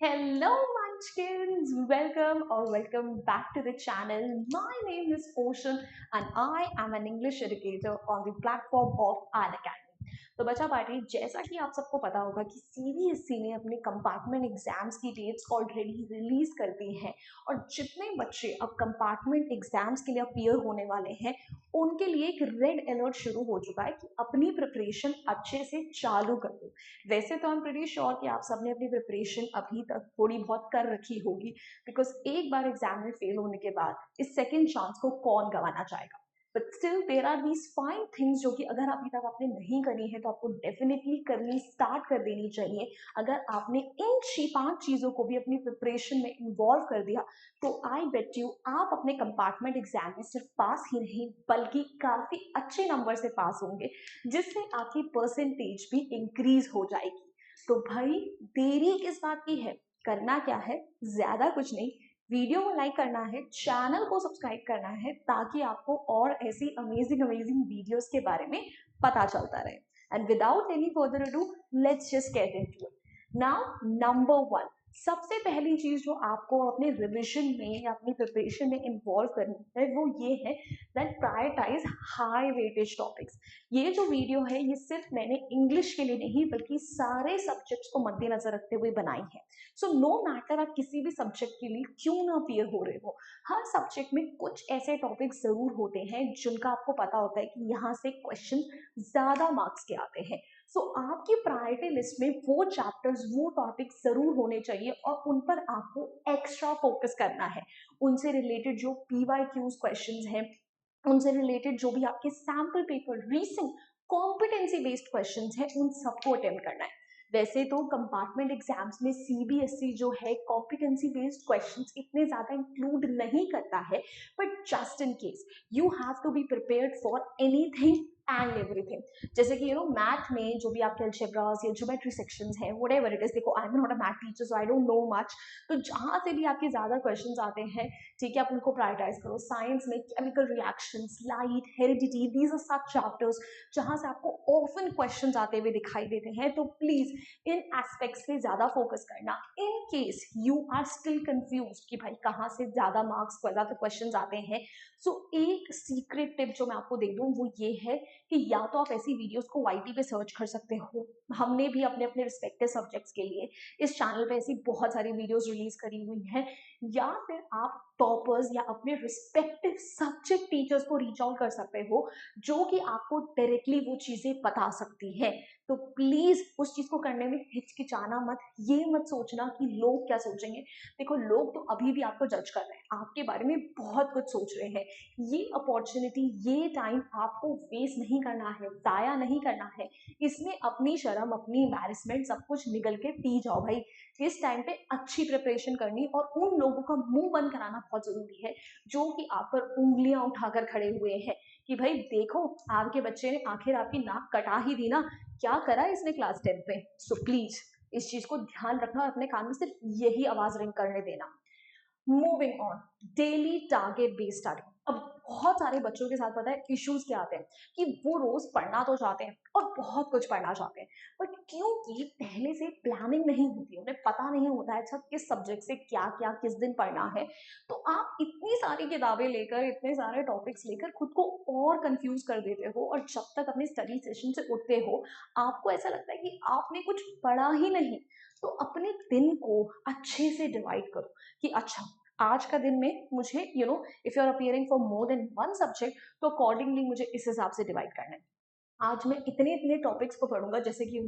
Hello, Munchkins! Welcome back to the channel. My name is Ocean, and I am an English educator on the platform of Unacademy. तो बच्चा party, जैसा कि आप सबको पता होगा कि सीबीएसई ने अपने कंपार्टमेंट एग्जाम्स की डेट्स ऑलरेडी रिलीज कर दी हैं और जितने बच्चे अब कंपार्टमेंट एग्जाम्स के लिए अपीयर होने वाले हैं उनके लिए एक रेड अलर्ट शुरू हो चुका है कि अपनी प्रिपरेशन अच्छे से चालू कर दो। वैसे तो आई एम प्रीटी श्योर कि आप सबने अपनी प्रिपरेशन अभी तक थोड़ी बहुत कर रखी होगी, बिकॉज एक बार एग्जाम में फेल होने के बाद इस सेकेंड चांस को कौन गंवाना चाहेगा। But still there are these fine things जो कि अगर अभी तक आपने नहीं करी है तो आपको डेफिनेटली करनी स्टार्ट कर देनी चाहिए। अगर आपने इन 5 चीजों को भी अपनी प्रिपरेशन में इन्वॉल्व कर दिया तो आई बेट यू आप अपने कंपार्टमेंट एग्जाम में सिर्फ पास ही नहीं बल्कि काफी अच्छे नंबर से पास होंगे, जिससे आपकी परसेंटेज भी इंक्रीज हो जाएगी। तो भाई देरी किस बात की है, करना क्या है, ज्यादा कुछ नहीं, वीडियो को लाइक करना है, चैनल को सब्सक्राइब करना है ताकि आपको और ऐसी अमेजिंग वीडियोस के बारे में पता चलता रहे। And without any further ado, let's just get into it. Now number 1, सबसे पहली चीज जो आपको अपने रिविजन में या अपनी प्रिपरेशन में इन्वॉल्व करनी है वो ये है that prioritise high weightage topics. ये जो वीडियो है ये सिर्फ मैंने इंग्लिश के लिए नहीं बल्कि सारे सब्जेक्ट्स को मद्देनजर रखते हुए बनाई है। सो नो मैटर आप किसी भी सब्जेक्ट के लिए क्यों ना अपीयर हो रहे हो, हर सब्जेक्ट में कुछ ऐसे टॉपिक जरूर होते हैं जिनका आपको पता होता है कि यहाँ से क्वेश्चन ज्यादा मार्क्स के आते हैं। सो आपकी प्रायोरिटी लिस्ट में वो चैप्टर्स, वो टॉपिक जरूर होने चाहिए और उन पर आपको एक्स्ट्रा फोकस करना है। उनसे रिलेटेड जो पीवाईक्यूज क्वेश्चंस हैं, उनसे रिलेटेड जो भी आपके sample paper recent competency based questions हैं, उन सबको अटेम्प्ट करना है। वैसे तो कंपार्टमेंट एग्जाम्स में सीबीएसई जो है कॉम्पिटेंसी बेस्ड क्वेश्चंस इतने ज्यादा इंक्लूड नहीं करता है, but just in case you have to be prepared for anything and everything. जैसे कि मैथ में जो भी आपके अलजेब्रास या ज्योमेट्री सेक्शंस हैं, व्हाटएवर इट इज, देखो I am not a math teacher so I don't know much, तो जहां से भी आपके ज्यादा क्वेश्चंस आते हैं, ठीक है, आप उनको प्रायोरिटाइज करो। साइंस में chemical reactions, light, heredity, these are such chapters जहां से आपको ऑफन क्वेश्चंस आते हुए दिखाई देते हैं, तो प्लीज इन एस्पेक्ट्स पे ज्यादा फोकस करना। In case you are still confuse कि भाई कहाँ से ज्यादा मार्क्स, ज्यादा क्वेश्चंस आते हैं, सो एक सीक्रेट टिप जो मैं आपको दे दूं वो ये है कि या तो आप ऐसी वीडियोस को वाईटी पे सर्च कर सकते हो, हमने भी अपने अपने रिस्पेक्टिव सब्जेक्ट्स के लिए इस चैनल पे ऐसी बहुत सारी वीडियोस रिलीज करी हुई हैं, या फिर आप टॉपर्स या अपने रिस्पेक्टिव सब्जेक्ट टीचर्स को रीच आउट कर सकते हो जो कि आपको डायरेक्टली वो चीजें बता सकती है। तो प्लीज उस चीज को करने में हिचकिचाना मत, ये मत सोचना कि लोग क्या सोचेंगे। देखो लोग तो अभी भी आपको जज कर रहे हैं, आपके बारे में बहुत कुछ सोच रहे हैं। ये अपॉर्चुनिटी, ये टाइम आपको वेस्ट नहीं करना है, जाया नहीं करना है। इसमें अपनी शर्म, अपनी एम्बैरेसमेंट सब कुछ निकल के पी जाओ भाई। इस टाइम पे अच्छी प्रिपरेशन करनी और उन लोगों का मुंह बंद कराना बहुत जरूरी है जो कि आप पर उंगलियां उठाकर खड़े हुए हैं कि भाई देखो आपके बच्चे ने आखिर आपकी नाक कटा ही दी ना, क्या करा इसने क्लास 10 में। सो प्लीज इस चीज को ध्यान रखना और अपने कान में सिर्फ यही आवाज रिंग करने देना। Moving on, daily target based study. अब बहुत सारे बच्चों के साथ पता है इश्यूज क्या आते हैं कि वो रोज पढ़ना तो चाहते हैं और बहुत कुछ पढ़ना चाहते हैं, बट क्योंकि पहले से प्लानिंग नहीं होती, उन्हें पता नहीं होता है अच्छा किस सब्जेक्ट से क्या क्या किस दिन पढ़ना है, तो आप इतनी सारी किताबें लेकर, इतने सारे टॉपिक्स लेकर खुद को और कंफ्यूज कर देते हो और जब तक अपने स्टडी सेशन से उठते हो आपको ऐसा लगता है कि आपने कुछ पढ़ा ही नहीं। तो अपने दिन को अच्छे से डिवाइड करो कि अच्छा आज का दिन में मुझे if you are appearing for more than one subject तो अकॉर्डिंगली मुझे इस हिसाब से डिवाइड करना है। आज मैं इतने इतने टॉपिक्स को पढ़ूंगा, जैसे कि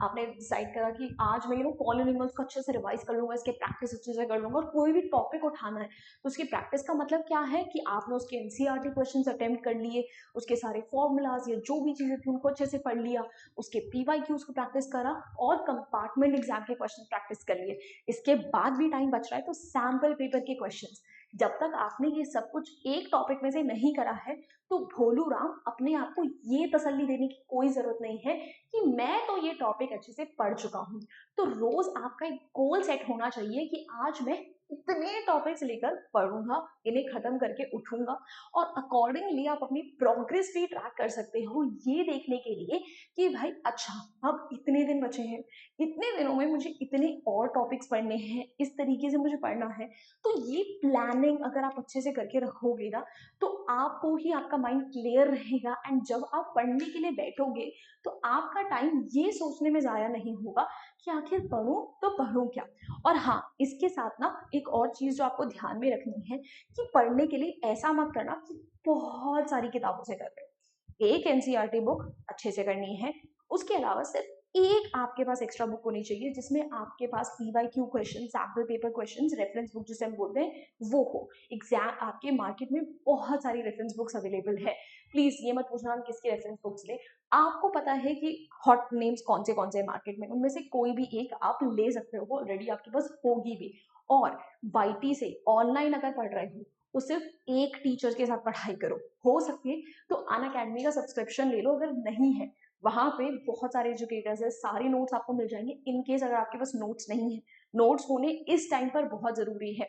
आपने डिसाइड करा कि आज मैं पॉलिनोमियल्स को अच्छे से रिवाइज कर लूंगा, इसके प्रैक्टिस अच्छे से कर लूंगा, और कोई भी टॉपिक उठाना है तो उसकी प्रैक्टिस का मतलब क्या है कि आपने उसके एनसीईआरटी क्वेश्चंस अटेम्प्ट कर लिए, उसके सारे फॉर्मूलाज या जो भी चीजें थी उनको अच्छे से पढ़ लिया, उसके पीवाईक्यूज को प्रैक्टिस करा और कंपार्टमेंट एग्जाम के क्वेश्चन प्रैक्टिस कर लिए। इसके बाद भी टाइम बच रहा है तो सैम्पल पेपर के क्वेश्चन, जब तक आपने ये सब कुछ एक टॉपिक में से नहीं करा है तो भोलू राम अपने आप को ये तसल्ली देने की कोई जरूरत नहीं है कि मैं तो ये टॉपिक अच्छे से पढ़ चुका हूँ। तो रोज आपका एक गोल सेट होना चाहिए कि आज मैं इतने टॉपिक्स लेकर पढ़ूंगा, इन्हें खत्म करके उठूंगा, और अकॉर्डिंगली आप अपनी प्रोग्रेस भी ट्रैक कर सकते हो ये देखने के लिए कि भाई अच्छा अब इतने दिन बचे हैं, इतने दिनों में मुझे इतने और टॉपिक्स पढ़ने हैं, इस तरीके से मुझे पढ़ना है। तो ये प्लानिंग अगर आप अच्छे से करके रखोगे ना, तो आपको ही आपका माइंड क्लियर रहेगा, एंड जब आप पढ़ने के लिए बैठोगे तो आपका टाइम ये सोचने में ज़ाया नहीं होगा कि आखिर पढ़ूं तो पढ़ूं क्या। और हाँ, इसके साथ ना एक और चीज़ जो आपको ध्यान में रखनी है कि पढ़ने के लिए ऐसा मत करना कि बहुत सारी किताबों से कर रहे हो। एक एनसीईआरटी बुक अच्छे से करनी है, उसके अलावा सिर्फ एक आपके पास एक्स्ट्रा बुक होनी चाहिए जिसमें आपके पास PYQ question, sample paper questions, reference book जिसे हम बोलते हैं वो हो। एग्जाम आपके मार्केट में बहुत सारी रेफरेंस बुक्स अवेलेबल है। प्लीज ये मत पूछना हम किसकी रेफरेंस बुक्स ले, आपको पता है कि हॉट नेम्स कौन से मार्केट में, उनमें से कोई भी एक आप ले सकते हो, वो ऑलरेडी आपके पास होगी भी। और वाईटी से ऑनलाइन अगर पढ़ रहे हो तो सिर्फ एक टीचर के साथ पढ़ाई करो, हो सके तो अनअकैडमी का सब्सक्रिप्शन ले लो, अगर नहीं है वहां पे बहुत सारे एजुकेटर्स है, सारे नोट्स आपको मिल जाएंगे। इनकेस अगर आपके पास नोट्स नहीं है, नोट्स होने इस टाइम पर बहुत जरूरी है,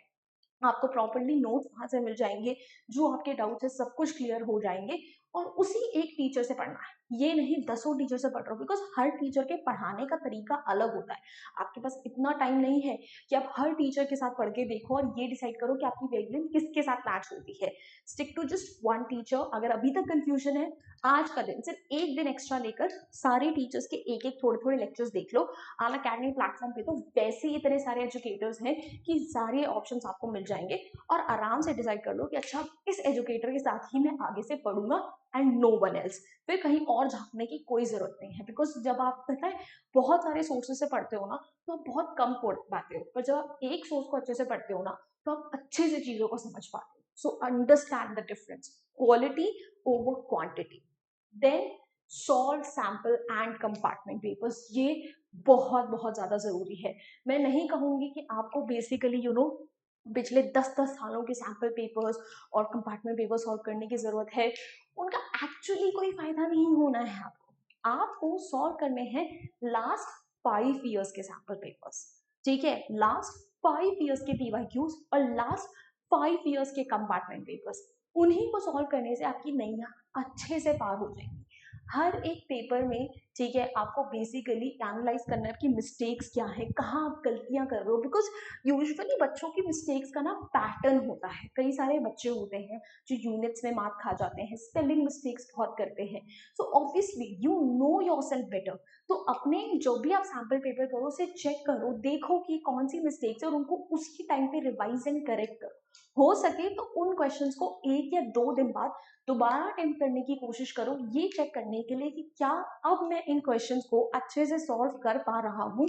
आपको प्रॉपरली नोट्स वहां से मिल जाएंगे, जो आपके डाउट्स है सब कुछ क्लियर हो जाएंगे। और उसी एक टीचर से पढ़ना है, ये नहीं दसों टीचर से पढ़ रहे हो, बिकॉज हर टीचर के पढ़ाने का तरीका अलग होता है। आपके पास इतना टाइम नहीं है कि आप हर टीचर के साथ पढ़ के देखो और ये डिसाइड करो कि आपकी वेवलेंथ किसके साथ मैच होती है। Stick to just one teacher. अगर अभी तक कंफ्यूजन है, आज का दिन सिर्फ एक दिन एक्स्ट्रा लेकर सारे टीचर्स के एक एक थोड़े थोड़े लेक्चर्स देख लो। अनअकैडमी प्लेटफॉर्म पे तो वैसे ही इतने सारे एजुकेटर्स हैं कि सारे ऑप्शंस आपको मिल जाएंगे, और आराम से डिसाइड कर लो कि अच्छा इस एजुकेटर के साथ ही मैं आगे से पढ़ूंगा एंड नो वन एल्स। फिर कहीं और झांकने की कोई जरूरत नहीं है, बिकॉज जब आप पता है बहुत सारे सोर्सेस से पढ़ते हो ना, तो आप बहुत कम पढ़ पाते हो, पर जब आप एक सोर्स को अच्छे से पढ़ते हो ना, तो आप अच्छे से चीजों को समझ पाते हो। So understand the difference, quality over quantity. Then solve sample and compartment papers, ये बहुत बहुत ज्यादा जरूरी है। मैं नहीं कहूंगी कि आपको बेसिकली पिछले 10-10 सालों के सैंपल पेपर्स और कंपार्टमेंट पेपर सॉल्व करने की जरूरत है, उनका एक्चुअली कोई फायदा नहीं होना है। आपको आपको सॉल्व करने हैं लास्ट 5 years के सैंपल पेपर्स, ठीक है, लास्ट 5 years के पीवाईक्यूज और लास्ट 5 years के कंपार्टमेंट पेपर्स। उन्हीं को सॉल्व करने से आपकी नैया अच्छे से पार हो जाएंगी। हर एक पेपर में, ठीक है, आपको बेसिकली एनालाइज करना है आपकी मिस्टेक्स क्या है, कहाँ आप गलतियां कर रहे हो, बिकॉज यूजुअली बच्चों की मिस्टेक्स का ना पैटर्न होता है। कई सारे बच्चे होते हैं जो यूनिट्स में मार्क खा जाते हैं, स्पेलिंग मिस्टेक्स बहुत करते हैं। So obviously you know yourself better. तो अपने जो भी आप सैम्पल पेपर करो उसे चेक करो, देखो कि कौन सी मिस्टेक्स है और उनको उसी टाइम पे रिवाइज एंड करेक्ट करो। हो सके तो उन क्वेश्चंस को 1 या 2 दिन बाद दोबारा अटेम्प्ट करने की कोशिश करो, ये चेक करने के लिए कि क्या अब मैं इन क्वेश्चंस को अच्छे से सॉल्व कर पा रहा हूँ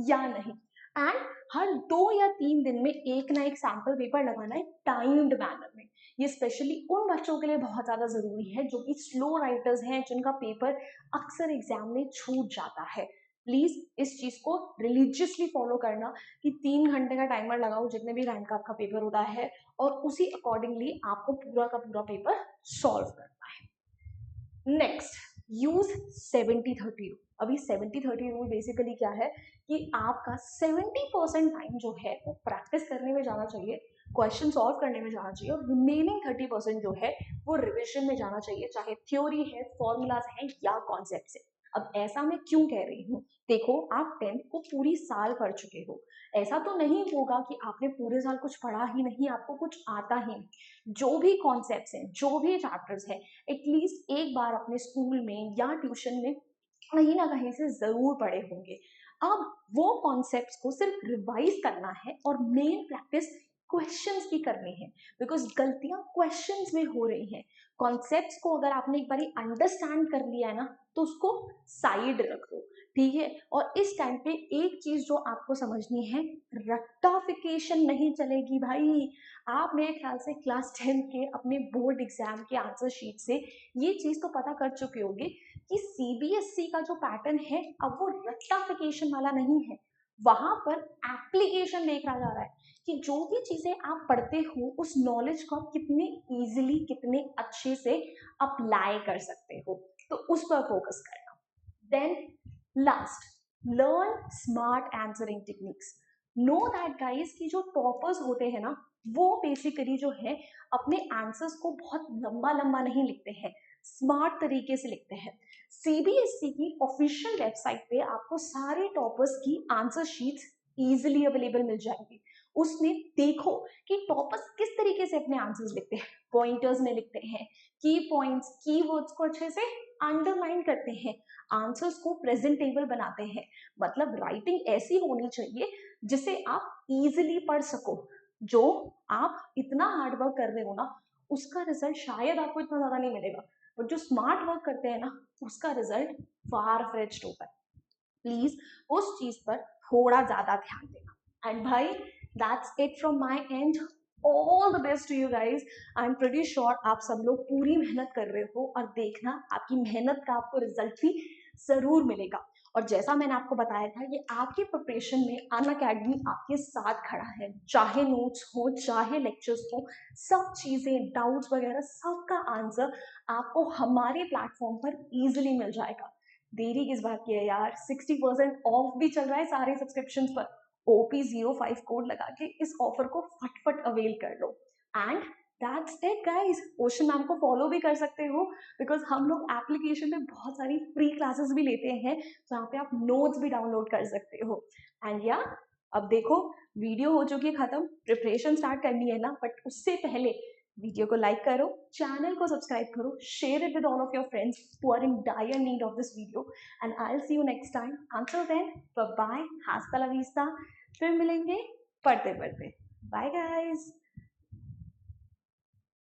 या नहीं। एंड हर 2 या 3 दिन में एक ना एक सैंपल पेपर लगाना है टाइम्ड मैनर में। ये स्पेशली उन बच्चों के लिए बहुत ज्यादा जरूरी है जो कि स्लो राइटर्स हैं, जिनका पेपर अक्सर एग्जाम में छूट जाता है। प्लीज इस चीज को रिलीजियसली फॉलो करना कि 3 घंटे का टाइमर लगाओ जितने भी रैंक का आपका पेपर होता है, और उसी अकॉर्डिंगली आपको पूरा का पूरा पेपर सॉल्व करना है। Next, use 70-30 rule. अभी 70-30 रूल बेसिकली क्या है कि आपका 70% टाइम जो है वो प्रैक्टिस करने में जाना चाहिए, क्वेश्चन सॉल्व करने में जाना चाहिए, और रिमेनिंग 30% जो है वो रिविजन में जाना चाहिए, चाहे थ्योरी है, फॉर्मूलाज है या कॉन्सेप्ट है। अब ऐसा मैं क्यों कह रही हूँ, देखो आप 10th को पूरी साल पढ़ चुके हो, ऐसा तो नहीं होगा कि आपने पूरे साल कुछ पढ़ा ही नहीं, आपको कुछ आता ही नहीं। जो भी कॉन्सेप्ट्स हैं, जो भी चैप्टर्स हैं, एटलीस्ट एक बार अपने स्कूल में या ट्यूशन में कहीं ना कहीं से जरूर पढ़े होंगे। अब वो कॉन्सेप्ट्स को सिर्फ रिवाइज करना है और मेन प्रैक्टिस क्वेश्चंस की करनी है, बिकॉज गलतियां क्वेश्चंस में हो रही हैं। कॉन्सेप्ट्स को अगर आपने एक बार अंडरस्टैंड कर लिया है ना, तो उसको साइड रख दो, ठीक है। और इस टाइम पे एक चीज जो आपको समझनी है, रट्टाफिकेशन नहीं चलेगी भाई। आप मेरे ख्याल से क्लास 10 के अपने बोर्ड एग्जाम के आंसर शीट से ये चीज तो पता कर चुके होंगे कि सीबीएसई का जो पैटर्न है अब वो रट्टाफिकेशन वाला नहीं है, वहां पर एप्लीकेशन देखा जा रहा है कि जो भी चीजें आप पढ़ते हो उस नॉलेज को आप कितने इजीली, कितने अच्छे से अप्लाई कर सकते हो, तो उस पर फोकस करना। Then last, learn smart answering techniques. Know that guys कि जो टॉपर्स होते हैं ना, वो बेसिकली जो है अपने आंसर्स को बहुत लंबा लंबा नहीं लिखते हैं, स्मार्ट तरीके से लिखते हैं। सीबीएसई की ऑफिशियल वेबसाइट पे आपको सारे टॉपर्स की आंसर शीट्स इजीली अवेलेबल मिल जाएंगी। उसमें देखो कि टॉपर्स किस तरीके से अपने आंसर्स लिखते हैं, पॉइंटर्स में लिखते हैं, की पॉइंट्स, की वर्ड्स को अच्छे से अंडरलाइन करते हैं, आंसर्स को प्रेजेंटेबल बनाते हैं। मतलब राइटिंग ऐसी होनी चाहिए जिसे आप इजीली पढ़ सको। जो आप इतना हार्ड वर्क कर रहे हो ना, उसका रिजल्ट शायद आपको इतना ज्यादा नहीं मिलेगा, और जो स्मार्ट वर्क करते हैं ना, उसका रिजल्ट फार फेच्ड होता है। प्लीज उस चीज पर थोड़ा ज्यादा ध्यान देना। एंड भाई, that's it from my end. All the best to you guys. I am pretty sure आप सब लोग पूरी मेहनत कर रहे हो, और देखना आपकी मेहनत का आपको रिजल्ट भी जरूर मिलेगा। और जैसा मैंने आपको बताया था, ये आपके प्रिपरेशन में अनअकैडमी आपके साथ खड़ा है। चाहे नोट्स हो, चाहे लेक्चर्स हो, सब चीजें, डाउट्स वगैरह, सबका आंसर आपको हमारे प्लेटफॉर्म पर इजिली मिल जाएगा। देरी किस बात की है यार, 60% ऑफ भी चल रहा है सारे सब्सक्रिप्शन पर। OP05 कोड लगा के इस ऑफर को फटफट अवेल कर लो। And that's it guys. Ocean ma'am को फॉलो भी कर सकते हो, बिकॉज हम लोग एप्लीकेशन में बहुत सारी फ्री क्लासेस भी लेते हैं, जहाँ पे आप नोट्स भी डाउनलोड कर सकते हो। एंड या अब देखो, वीडियो हो चुकी है खत्म, प्रिपरेशन स्टार्ट करनी है ना, बट उससे पहले वीडियो को लाइक करो, चैनल को सब्सक्राइब करो, share it with all of your friends who are in dire need of this video. And I will see you next time. Until then, bye bye, हास्ता ला विस्ता। फिर मिलेंगे पढ़ते पढ़ते। Bye guys.